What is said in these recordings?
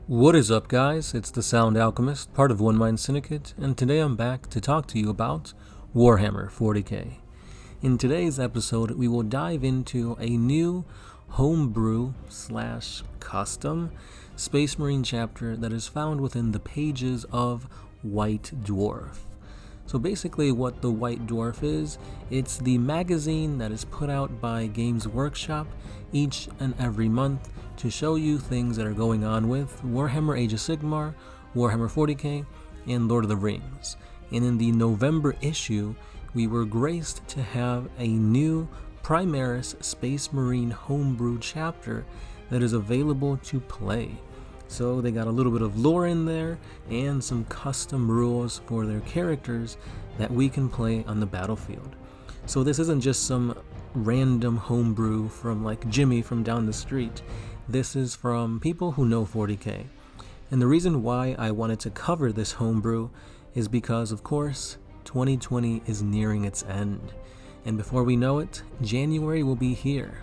What is up, guys? It's the Sound Alchemist, part of One Mind Syndicate, and today I'm back to talk to you about Warhammer 40k. In today's episode, we will dive into a new homebrew / custom Space Marine chapter that is found within the pages of White Dwarf. So basically what the White Dwarf is, it's the magazine that is put out by Games Workshop each and every month to show you things that are going on with Warhammer Age of Sigmar, Warhammer 40k, and Lord of the Rings. And in the November issue, we were graced to have a new Primaris Space Marine homebrew chapter that is available to play. So they got a little bit of lore in there and some custom rules for their characters that we can play on the battlefield. So this isn't just some random homebrew from like Jimmy from down the street. This is from people who know 40k. And the reason why I wanted to cover this homebrew is because, of course, 2020 is nearing its end. And before we know it, January will be here.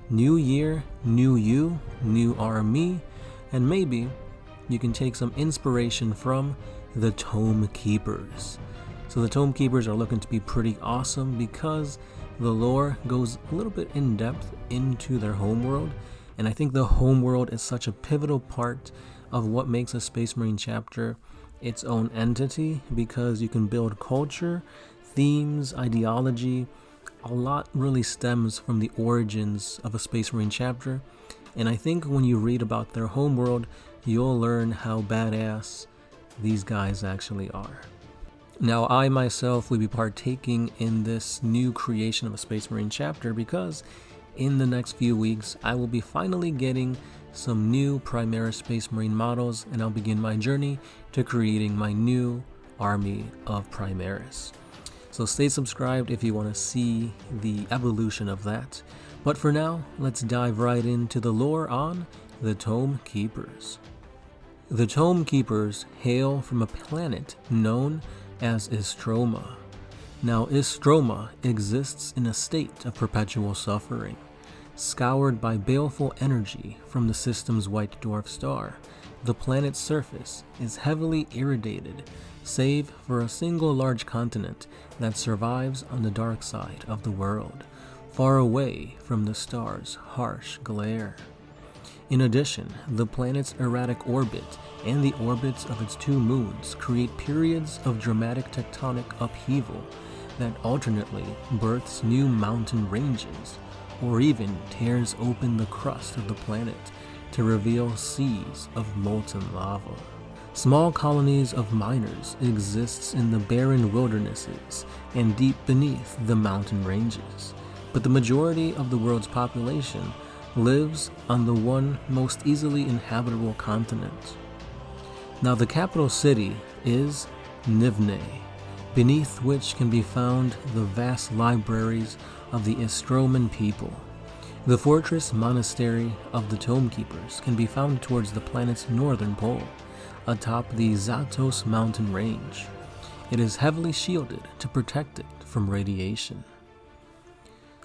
New year, new you, new army, and maybe you can take some inspiration from the Tome Keepers. So the Tome Keepers are looking to be pretty awesome because the lore goes a little bit in depth into their homeworld, and I think the homeworld is such a pivotal part of what makes a Space Marine chapter its own entity, because you can build culture, themes, ideology. A lot really stems from the origins of a Space Marine chapter. And I think when you read about their homeworld, you'll learn how badass these guys actually are. Now, I myself will be partaking in this new creation of a Space Marine chapter because in the next few weeks, I will be finally getting some new Primaris Space Marine models, and I'll begin my journey to creating my new army of Primaris. So stay subscribed if you want to see the evolution of that. But for now, let's dive right into the lore on the Tome Keepers. The Tome Keepers hail from a planet known as Istroma. Now, Istroma exists in a state of perpetual suffering, scoured by baleful energy from the system's White Dwarf star. The planet's surface is heavily irradiated, save for a single large continent that survives on the dark side of the world, far away from the star's harsh glare. In addition, the planet's erratic orbit and the orbits of its two moons create periods of dramatic tectonic upheaval that alternately births new mountain ranges, or even tears open the crust of the planet to reveal seas of molten lava. Small colonies of miners exist in the barren wildernesses and deep beneath the mountain ranges, but the majority of the world's population lives on the one most easily inhabitable continent. Now, the capital city is Nivne, beneath which can be found the vast libraries of the Istroman people. The fortress Monastery of the Tome Keepers can be found towards the planet's northern pole, atop the Zatos mountain range. It is heavily shielded to protect it from radiation.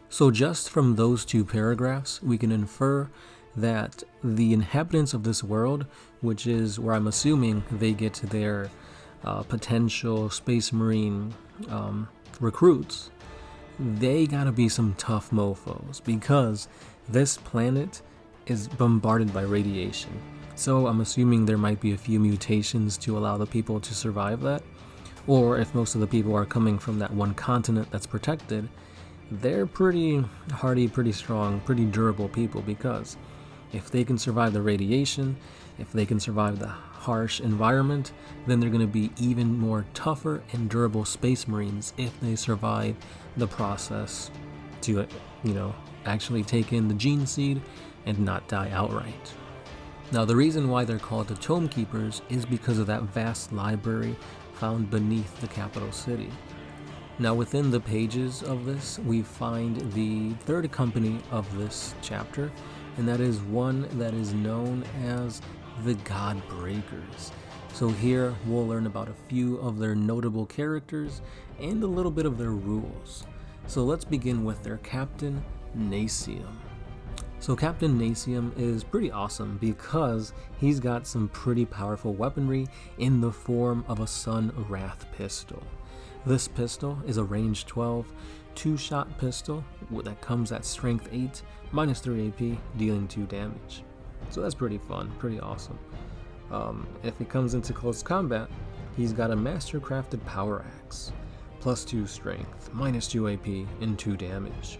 So just from those two paragraphs, we can infer that the inhabitants of this world, which is where I'm assuming they get their potential Space Marine recruits, they gotta be some tough mofos because this planet is bombarded by radiation. So I'm assuming there might be a few mutations to allow the people to survive that. Or if most of the people are coming from that one continent that's protected, they're pretty hardy, pretty strong, pretty durable people, because if they can survive the radiation, if they can survive the harsh environment, then they're going to be even more tougher and durable Space Marines if they survive the process to, actually take in the gene seed and not die outright. Now, the reason why they're called the Tome Keepers is because of that vast library found beneath the capital city. Now, within the pages of this, we find the third company of this chapter, and that is one that is known as the Godbreakers. So here we'll learn about a few of their notable characters and a little bit of their rules. So let's begin with their captain, Nacion. So Captain Nacion is pretty awesome because he's got some pretty powerful weaponry in the form of a Sun Wrath pistol. This pistol is a range 12, 2-shot pistol that comes at strength 8, minus 3 AP, dealing 2 damage. So that's pretty fun, pretty awesome. If it comes into close combat, he's got a master crafted power axe, plus 2 strength, minus 2 AP, and 2 damage.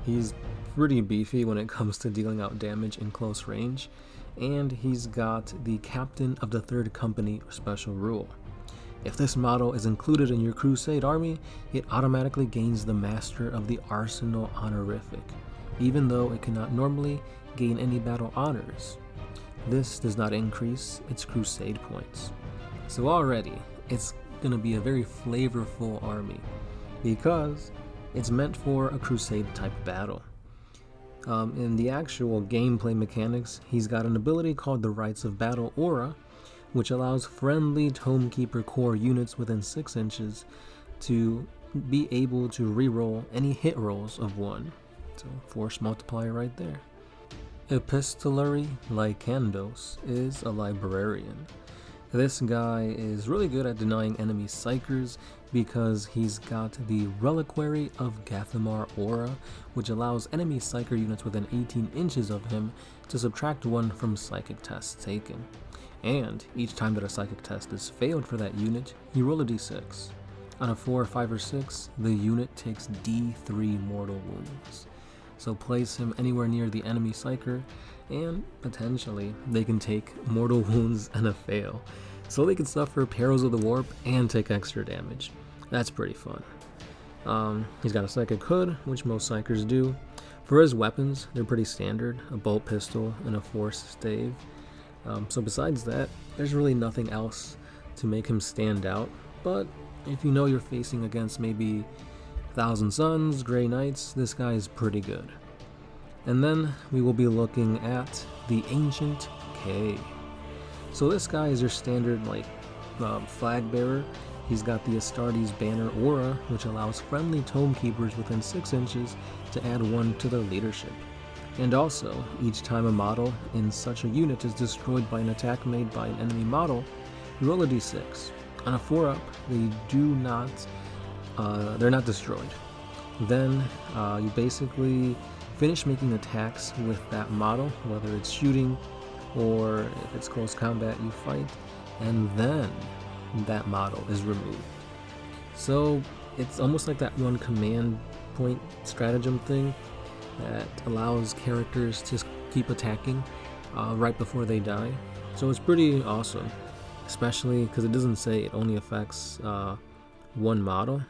He's pretty beefy when it comes to dealing out damage in close range, and he's got the Captain of the Third Company special rule. If this model is included in your Crusade army, it automatically gains the Master of the Arsenal honorific, even though it cannot normally gain any battle honors. This does not increase its Crusade points. So already, it's going to be a very flavorful army, because it's meant for a Crusade type battle. In the actual gameplay mechanics, he's got an ability called the Rites of Battle Aura, which allows friendly Tome Keeper core units within 6 inches to be able to reroll any hit rolls of 1. So force multiplier right there. Epistolary Lycandos is a librarian. This guy is really good at denying enemy psychers because he's got the Reliquary of Gathamar Aura, which allows enemy psyker units within 18 inches of him to subtract 1 from psychic tests taken. And each time that a psychic test is failed for that unit, you roll a d6. On a 4, 5, or 6, the unit takes d3 mortal wounds. So place him anywhere near the enemy psyker, and potentially they can take mortal wounds and a fail. So they can suffer Perils of the Warp and take extra damage. That's pretty fun. He's got a Psychic Hood, which most psychers do. For his weapons, they're pretty standard, a bolt pistol and a force stave. So besides that, there's really nothing else to make him stand out, but if you know you're facing against maybe Thousand Suns, Grey Knights, this guy is pretty good. And then we will be looking at the Ancient K. So this guy is your standard flag bearer. He's got the Astartes Banner Aura, which allows friendly Tome Keepers within 6 inches to add 1 to their leadership. And also, each time a model in such a unit is destroyed by an attack made by an enemy model, you roll a d6. On a 4-up, they're not destroyed. Then you basically finish making attacks with that model, whether it's shooting or if it's close combat, you fight, and then that model is removed. So it's almost like that one command point stratagem thing that allows characters to keep attacking right before they die. So it's pretty awesome, especially because it doesn't say it only affects one model.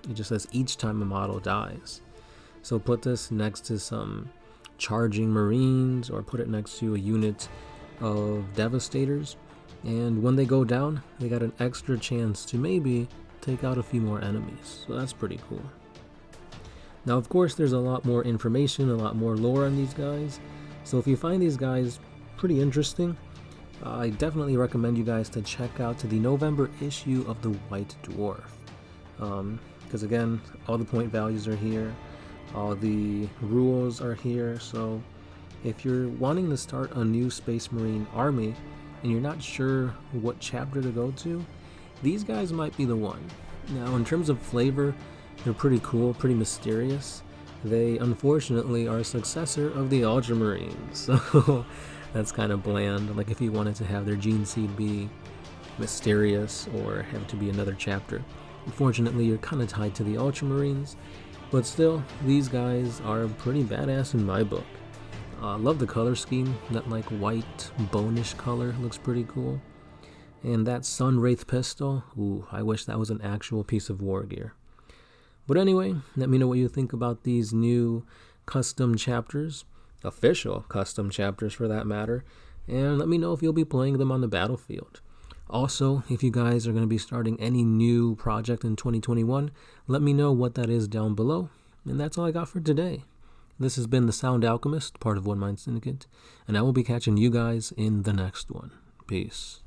It just says each time a model dies. So put this next to some charging Marines, or put it next to a unit of Devastators, and when they go down, they got an extra chance to maybe take out a few more enemies. So that's pretty cool. Now, of course, there's a lot more information, a lot more lore on these guys. So if you find these guys pretty interesting, I definitely recommend you guys to check out the November issue of the White Dwarf. Because again, all the point values are here, all the rules are here. So if you're wanting to start a new Space Marine army and you're not sure what chapter to go to, these guys might be the one. Now, in terms of flavor, they're pretty cool, pretty mysterious. They unfortunately are a successor of the Ultramarines, so that's kind of bland. Like if you wanted to have their gene seed be mysterious or have it to be another chapter. Unfortunately, you're kind of tied to the Ultramarines, but still, these guys are pretty badass in my book. Love the color scheme. That like white bonish color looks pretty cool. And that Sun Wraith pistol, ooh, I wish that was an actual piece of war gear. But anyway, let me know what you think about these new custom chapters, official custom chapters for that matter, and let me know if you'll be playing them on the battlefield. Also, if you guys are going to be starting any new project in 2021, let me know what that is down below. And that's all I got for today. This has been The Sound Alchemist, part of One Mind Syndicate, and I will be catching you guys in the next one. Peace.